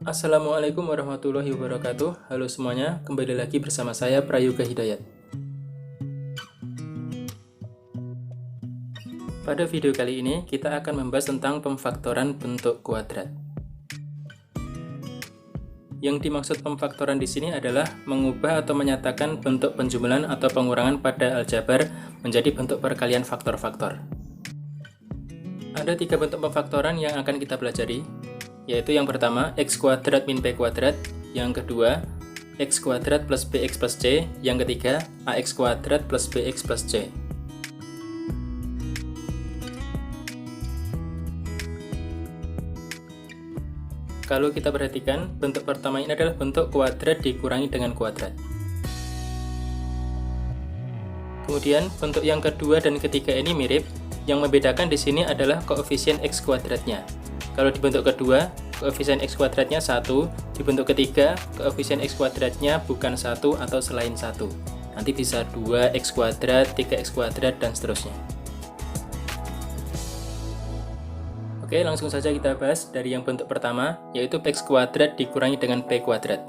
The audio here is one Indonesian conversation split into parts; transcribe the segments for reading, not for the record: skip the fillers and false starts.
Assalamualaikum warahmatullahi wabarakatuh. Halo semuanya, kembali lagi bersama saya Prayoga Hidayat. Pada video kali ini kita akan membahas tentang pemfaktoran bentuk kuadrat. Yang dimaksud pemfaktoran di sini adalah mengubah atau menyatakan bentuk penjumlahan atau pengurangan pada aljabar menjadi bentuk perkalian faktor-faktor. Ada 3 bentuk pemfaktoran yang akan kita pelajari, yaitu yang pertama x kuadrat min p kuadrat, yang kedua x kuadrat plus bx plus c, yang ketiga ax kuadrat plus bx plus c. Kalau kita perhatikan, bentuk pertama ini adalah bentuk kuadrat dikurangi dengan kuadrat. Kemudian bentuk yang kedua dan ketiga ini mirip. Yang membedakan di sini adalah koefisien x kuadratnya. Kalau di bentuk kedua, koefisien x kuadratnya 1, di bentuk ketiga, koefisien x kuadratnya bukan 1 atau selain 1. Nanti bisa 2x kuadrat, 3x kuadrat, dan seterusnya. Oke, langsung saja kita bahas dari yang bentuk pertama, yaitu x kuadrat dikurangi dengan p kuadrat.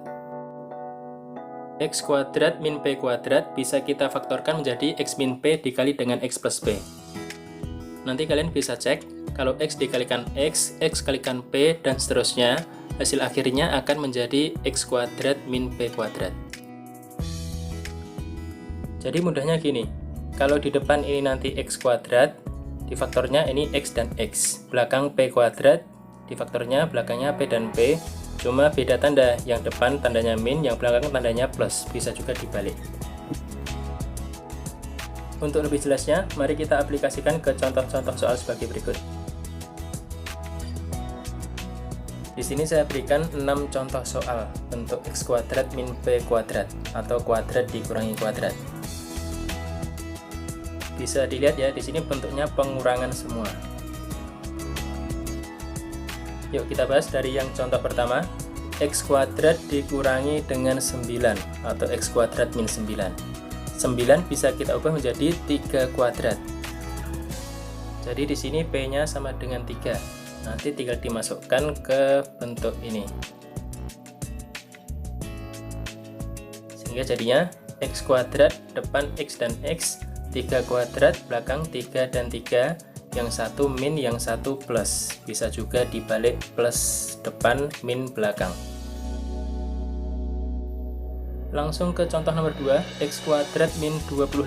X kuadrat min p kuadrat bisa kita faktorkan menjadi x min p dikali dengan x plus p. Nanti kalian bisa cek, kalau x dikalikan x kalikan p, dan seterusnya, hasil akhirnya akan menjadi x kuadrat min p kuadrat. Jadi mudahnya gini, kalau di depan ini nanti x kuadrat, di faktornya ini x dan x, belakang p kuadrat, di faktornya belakangnya p dan p, cuma beda tanda, yang depan tandanya min, yang belakang tandanya plus, bisa juga dibalik. Untuk lebih jelasnya, mari kita aplikasikan ke contoh-contoh soal sebagai berikut. Di sini saya berikan 6 contoh soal bentuk x kuadrat min p kuadrat atau kuadrat dikurangi kuadrat. Bisa dilihat ya, di sini bentuknya pengurangan semua. Yuk kita bahas dari yang contoh pertama, x kuadrat dikurangi dengan 9 atau x kuadrat min 9. 9 bisa kita ubah menjadi 3 kuadrat. Jadi di sini p-nya sama dengan 3. Nanti tinggal dimasukkan ke bentuk ini. Sehingga jadinya x kuadrat depan x dan x, 3 kuadrat belakang 3 dan 3, yang satu min, yang satu plus. Bisa juga dibalik, plus depan min belakang. Langsung ke contoh nomor 2, x kuadrat min 25.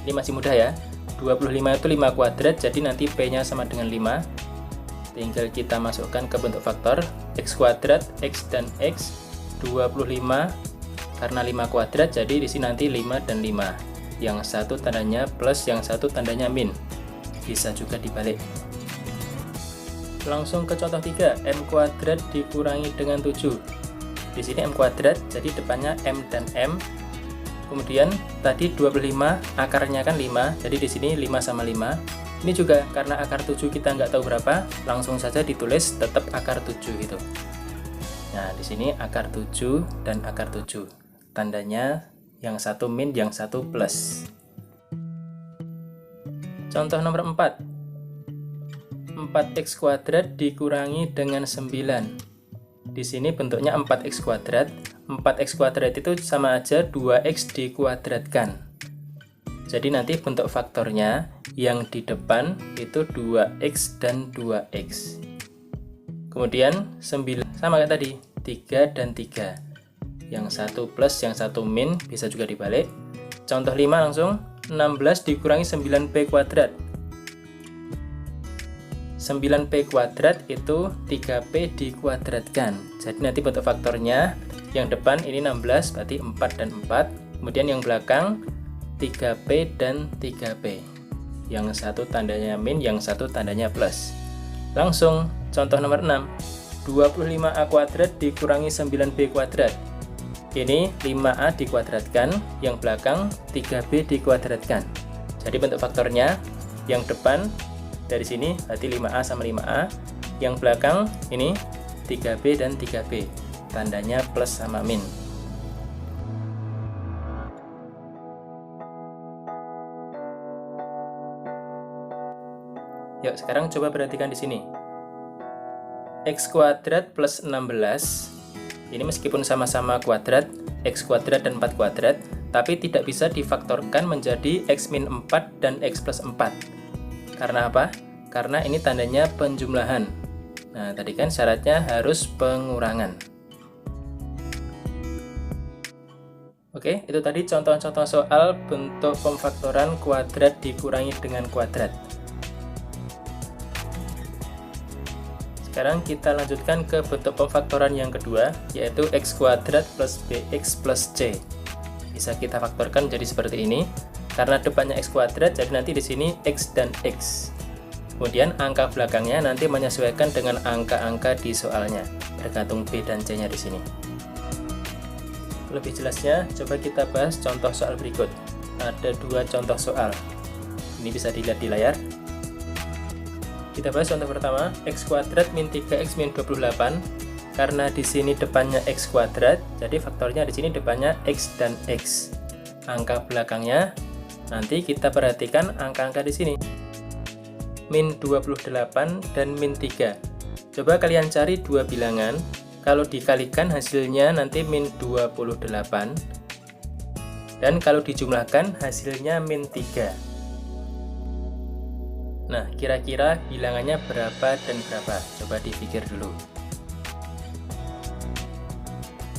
Ini masih mudah ya. 25 itu 5 kuadrat, jadi nanti p-nya sama dengan 5. Tinggal kita masukkan ke bentuk faktor. X kuadrat, x dan x, 25 karena 5 kuadrat, jadi di sini nanti 5 dan 5. Yang satu tandanya plus, yang satu tandanya min. Bisa juga dibalik. Langsung ke contoh 3, m kuadrat dikurangi dengan 7. Di sini m kuadrat, jadi depannya m dan m. Kemudian tadi 25, akarnya kan 5, jadi di sini 5 sama 5. Ini juga karena akar 7 kita nggak tahu berapa, langsung saja ditulis tetap akar 7 gitu. Nah, di sini akar 7 dan akar 7. Tandanya yang satu min, yang satu plus. Contoh nomor 4. 4x kuadrat dikurangi dengan 9. Di sini bentuknya 4x kuadrat. 4x kuadrat itu sama aja 2x dikuadratkan. Jadi nanti bentuk faktornya yang di depan itu 2x dan 2x. Kemudian 9 sama kayak tadi, 3 dan 3. Yang satu plus, yang satu min, bisa juga dibalik. Contoh 5 langsung, 16 dikurangi 9p kuadrat. 9p kuadrat itu 3p dikuadratkan. Jadi nanti bentuk faktornya yang depan ini 16, berarti 4 dan 4. Kemudian yang belakang 3p dan 3p. Yang satu tandanya min, yang satu tandanya plus. Langsung contoh nomor 6. 25a kuadrat dikurangi 9b kuadrat. Ini 5a dikuadratkan, yang belakang 3b dikuadratkan. Jadi bentuk faktornya yang depan dari sini berarti 5a sama 5a, yang belakang ini 3b dan 3b, tandanya plus sama min. Yuk sekarang coba perhatikan di sini. X kuadrat plus 16, ini meskipun sama-sama kuadrat, X kuadrat dan 4 kuadrat, tapi tidak bisa difaktorkan menjadi X min 4 dan X plus 4. Karena apa? Karena ini tandanya penjumlahan. Nah, tadi kan syaratnya harus pengurangan. Oke, itu tadi contoh-contoh soal bentuk pemfaktoran kuadrat dikurangi dengan kuadrat. Sekarang kita lanjutkan ke bentuk pemfaktoran yang kedua, yaitu X kuadrat plus BX plus C. Bisa kita faktorkan jadi seperti ini. Karena depannya X kuadrat, jadi nanti di sini X dan X. Kemudian angka belakangnya nanti menyesuaikan dengan angka-angka di soalnya, tergantung B dan C-nya di sini. Lebih jelasnya, coba kita bahas contoh soal berikut. Ada 2 contoh soal. Ini bisa dilihat di layar. Kita bahas contoh pertama, X kuadrat min 3X min 28. Karena di sini depannya X kuadrat, jadi faktornya di sini depannya X dan X. Angka belakangnya, nanti kita perhatikan angka-angka di sini. Min 28 dan min 3. Coba kalian cari 2 bilangan. Kalau dikalikan hasilnya nanti min 28. Dan kalau dijumlahkan hasilnya min 3. Nah, kira-kira bilangannya berapa dan berapa? Coba dipikir dulu.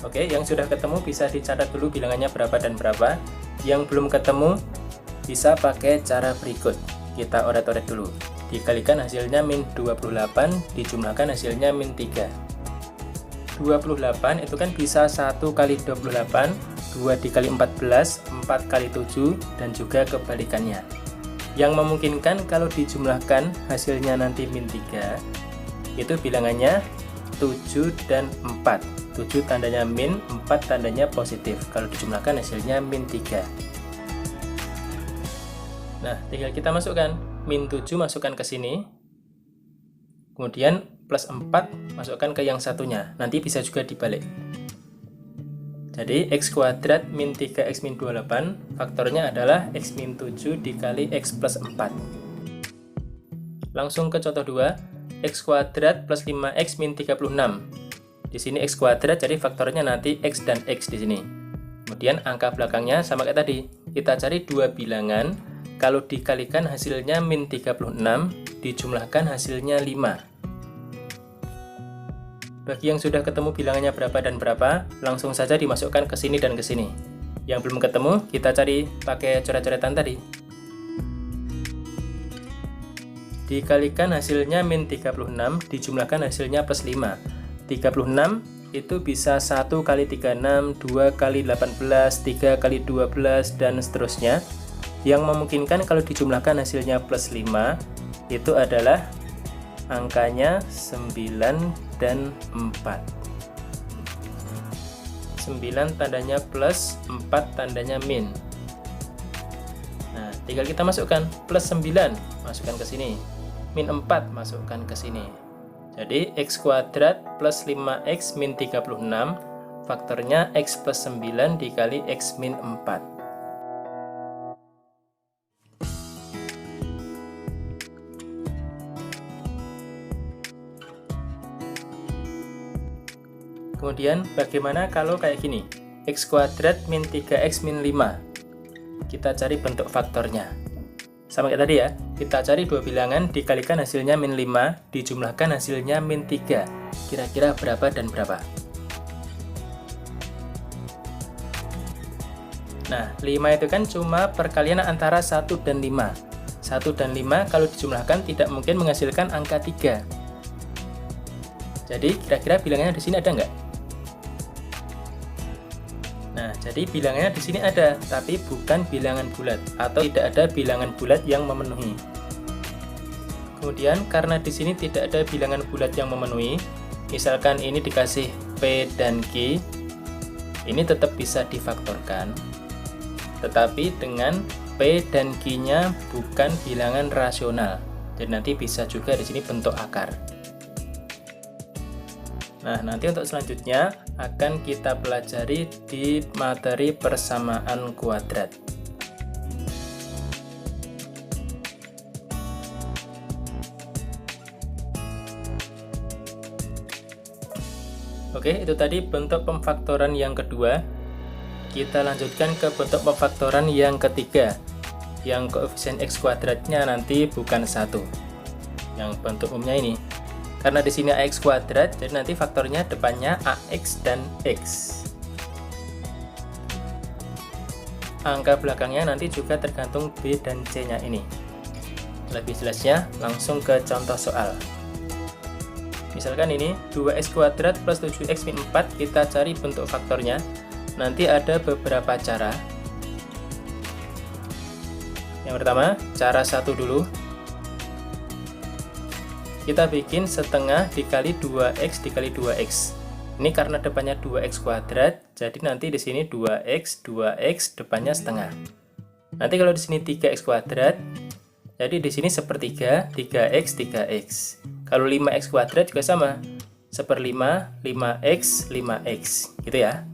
Oke, yang sudah ketemu bisa dicatat dulu bilangannya berapa dan berapa. Yang belum ketemu bisa pakai cara berikut. Kita oret-oret dulu. Dikalikan hasilnya min 28, dijumlahkan hasilnya min 3. 28 itu kan bisa 1 kali 28, 2 dikali 14, 4 kali 7, dan juga kebalikannya. Yang memungkinkan kalau dijumlahkan hasilnya nanti min 3, itu bilangannya 7 dan 4. 7 tandanya min, 4 tandanya positif. Kalau dijumlahkan hasilnya min 3. Nah, tinggal kita masukkan. Min 7 masukkan ke sini. Kemudian plus 4 masukkan ke yang satunya. Nanti bisa juga dibalik. Jadi X kuadrat min 3X min 28, faktornya adalah X min 7 dikali X plus 4. Langsung ke contoh 2, X kuadrat plus 5X min 36. Di sini X kuadrat, jadi faktornya nanti X dan X di sini. Kemudian angka belakangnya sama kayak tadi. Kita cari 2 bilangan, kalau dikalikan hasilnya min 36, dijumlahkan hasilnya 5. Bagi yang sudah ketemu bilangannya berapa dan berapa, langsung saja dimasukkan ke sini dan ke sini. Yang belum ketemu, kita cari pakai coret-coretan tadi. Dikalikan hasilnya min 36, dijumlahkan hasilnya plus 5. 36 itu bisa 1 kali 36, 2 kali 18, 3 kali 12, dan seterusnya. Yang memungkinkan kalau dijumlahkan hasilnya plus 5, itu adalah angkanya 9 dan 4. 9 tandanya plus, 4 tandanya min. Nah, tinggal kita masukkan plus 9, masukkan ke sini. Min 4, masukkan ke sini. Jadi X kuadrat plus 5X min 36, faktornya X plus 9 dikali X min 4. Kemudian bagaimana kalau kayak gini? X kuadrat min 3X min 5. Kita cari bentuk faktornya. Sama kayak tadi ya, kita cari 2 bilangan, dikalikan hasilnya min 5, dijumlahkan hasilnya min 3. Kira-kira berapa dan berapa? Nah, 5 itu kan cuma perkalian antara 1 dan 5. 1 dan 5 kalau dijumlahkan tidak mungkin menghasilkan angka 3. Jadi kira-kira bilangannya di sini ada nggak? Nah, jadi bilangannya di sini ada, tapi bukan bilangan bulat, atau tidak ada bilangan bulat yang memenuhi. Kemudian, karena di sini tidak ada bilangan bulat yang memenuhi, misalkan ini dikasih P dan Q, ini tetap bisa difaktorkan, tetapi dengan P dan Q-nya bukan bilangan rasional. Jadi nanti bisa juga di sini bentuk akar. Nah, nanti untuk selanjutnya akan kita pelajari di materi persamaan kuadrat. Oke, itu tadi bentuk pemfaktoran yang kedua. Kita lanjutkan ke bentuk pemfaktoran yang ketiga, yang koefisien X kuadratnya nanti bukan 1. Yang bentuk umumnya ini. Karena di sini AX kuadrat, jadi nanti faktornya depannya AX dan X. Angka belakangnya nanti juga tergantung B dan C-nya ini. Lebih jelasnya, langsung ke contoh soal. Misalkan ini 2x kuadrat plus 7x min 4, kita cari bentuk faktornya. Nanti ada beberapa cara. Yang pertama, cara 1 dulu. Kita bikin setengah dikali 2x dikali 2x. Ini karena depannya 2x kuadrat, jadi nanti di sini 2x depannya setengah. Nanti kalau di sini 3x kuadrat, jadi di sini sepertiga 3x 3x. Kalau 5x kuadrat juga sama, 1/5 5x 5x, gitu ya.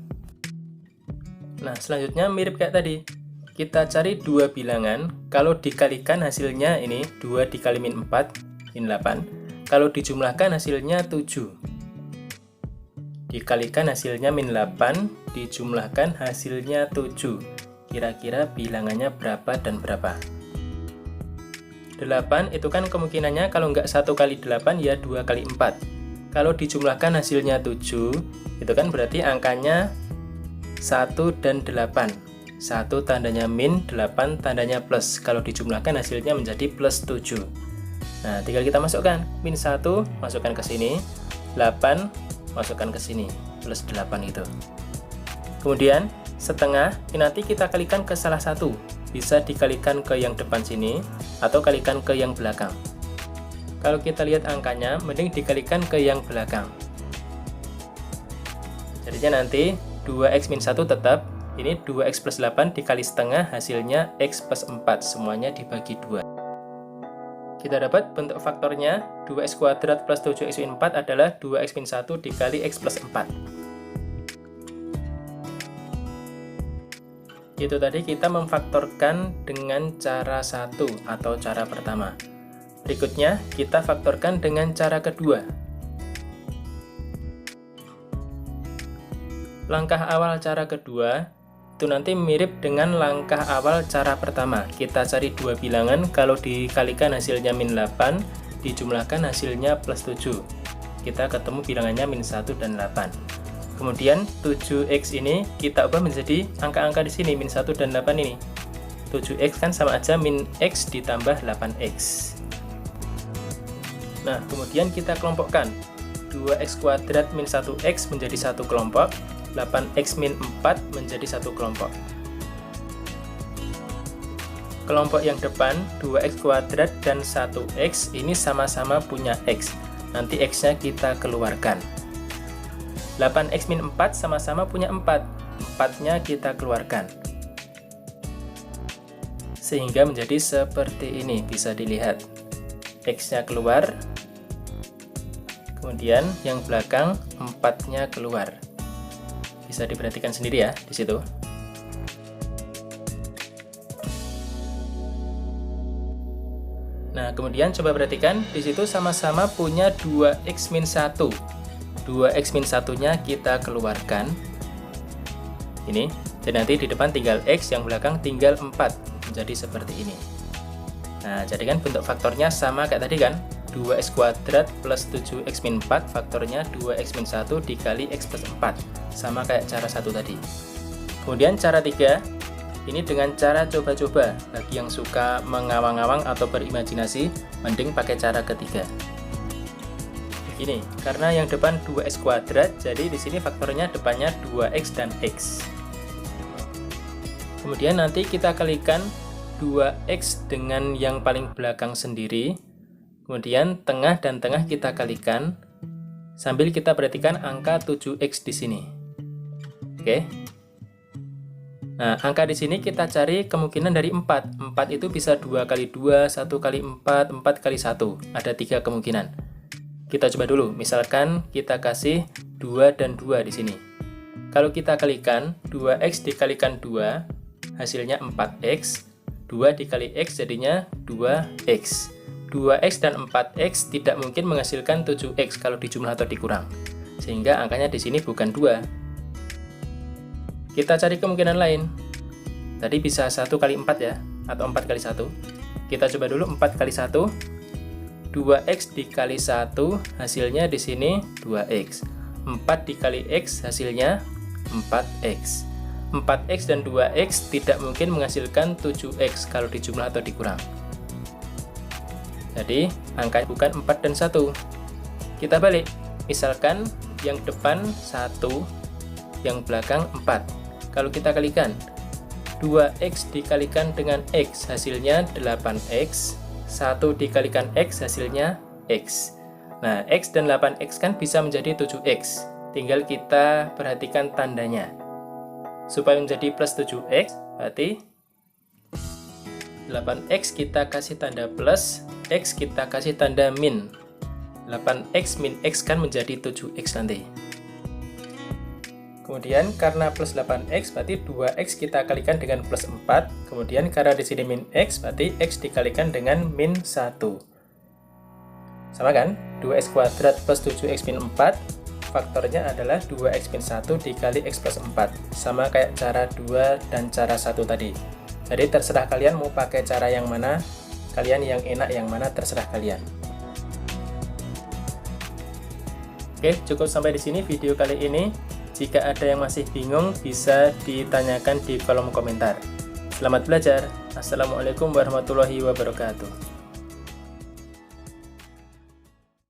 Nah, selanjutnya mirip kayak tadi. Kita cari dua bilangan, kalau dikalikan hasilnya ini 2 dikali min 4, min 8. Kalau dijumlahkan hasilnya 7. Dikalikan hasilnya min 8, dijumlahkan hasilnya 7. Kira-kira bilangannya berapa dan berapa? 8 itu kan kemungkinannya kalau nggak 1 kali 8 ya 2 kali 4. Kalau dijumlahkan hasilnya 7, itu kan berarti angkanya 1 dan 8. 1 tandanya min, 8 tandanya plus. Kalau dijumlahkan hasilnya menjadi plus 7. Nah, tinggal kita masukkan. Min 1 masukkan ke sini, 8 masukkan ke sini, plus 8 itu. Kemudian setengah, ini nanti kita kalikan ke salah satu. Bisa dikalikan ke yang depan sini, atau kalikan ke yang belakang. Kalau kita lihat angkanya, mending dikalikan ke yang belakang. Jadinya nanti 2x min 1 tetap, ini 2x plus 8 dikali setengah, hasilnya x plus 4, semuanya dibagi 2. Kita dapat bentuk faktornya 2x kuadrat plus 7x min 4 adalah 2x min 1 dikali x plus 4. Itu tadi kita memfaktorkan dengan cara 1 atau cara pertama. Berikutnya kita faktorkan dengan cara kedua. Langkah awal cara kedua itu nanti mirip dengan langkah awal cara pertama. Kita cari dua bilangan, kalau dikalikan hasilnya min 8, dijumlahkan hasilnya plus 7. Kita ketemu bilangannya min 1 dan 8. Kemudian 7x ini kita ubah menjadi angka-angka di sini, min 1 dan 8 ini. 7x kan sama aja min x ditambah 8x. Nah, kemudian kita kelompokkan. 2x kuadrat min 1x menjadi satu kelompok, 8x min 4 menjadi satu kelompok. Kelompok yang depan 2x kuadrat dan 1x ini sama-sama punya x. Nanti x-nya kita keluarkan. 8x min 4 sama-sama punya 4. 4-nya kita keluarkan. Sehingga menjadi seperti ini, bisa dilihat. X-nya keluar. Kemudian yang belakang 4-nya keluar. Bisa diperhatikan sendiri ya di situ. Nah, kemudian coba perhatikan di situ sama-sama punya 2x min 1. 2x min 1-nya kita keluarkan. Ini. Dan nanti di depan tinggal x, yang belakang tinggal 4. Menjadi seperti ini. Nah, jadi kan bentuk faktornya sama kayak tadi kan. 2x kuadrat plus 7x min 4, faktornya 2x min 1 dikali x plus 4. Sama kayak cara 1 tadi. Kemudian cara 3, ini dengan cara coba-coba. Bagi yang suka mengawang-awang atau berimajinasi, mending pakai cara ketiga. Begini, karena yang depan 2x kuadrat, jadi di sini faktornya depannya 2x dan x. Kemudian nanti kita kalikan 2x dengan yang paling belakang sendiri. Kemudian tengah dan tengah kita kalikan sambil kita perhatikan angka 7x di sini. Oke. Nah, angka di sini kita cari kemungkinan dari 4. 4 itu bisa 2 kali 2, 1 kali 4, 4 kali 1. Ada 3 kemungkinan. Kita coba dulu. Misalkan kita kasih 2 dan 2 di sini. Kalau kita kalikan 2x dikalikan 2, hasilnya 4x. 2 dikali x jadinya 2x. 2x dan 4x tidak mungkin menghasilkan 7x kalau dijumlah atau dikurang. sehingga angkanya di sini bukan 2. Kita cari kemungkinan lain. Tadi bisa 1 kali 4 ya, atau 4 kali 1. Kita coba dulu 4 kali 1. 2x dikali 1 hasilnya di sini 2x. 4 dikali x hasilnya 4x. 4x dan 2x tidak mungkin menghasilkan 7x kalau dijumlah atau dikurang. Jadi angka bukan 4 dan 1. Kita balik. Misalkan yang depan 1, yang belakang 4. Kalau kita kalikan, 2x dikalikan dengan x hasilnya 8x. 1 dikalikan x hasilnya x. Nah, x dan 8x kan bisa menjadi 7x. Tinggal kita perhatikan tandanya. Supaya menjadi plus 7x, berarti 8x kita kasih tanda plus, x kita kasih tanda min. 8x min x kan menjadi 7x nanti. Kemudian karena plus 8x berarti 2x kita kalikan dengan plus 4. Kemudian karena di sini min x berarti x dikalikan dengan min 1. Sama kan? 2x kuadrat plus 7x min 4. Faktornya adalah 2x min 1 dikali x plus 4. Sama kayak cara 2 dan cara 1 tadi. Jadi terserah kalian mau pakai cara yang mana. Kalian yang enak yang mana terserah kalian. Oke, cukup sampai di sini video kali ini. Jika ada yang masih bingung, bisa ditanyakan di kolom komentar. Selamat belajar. Assalamualaikum warahmatullahi wabarakatuh.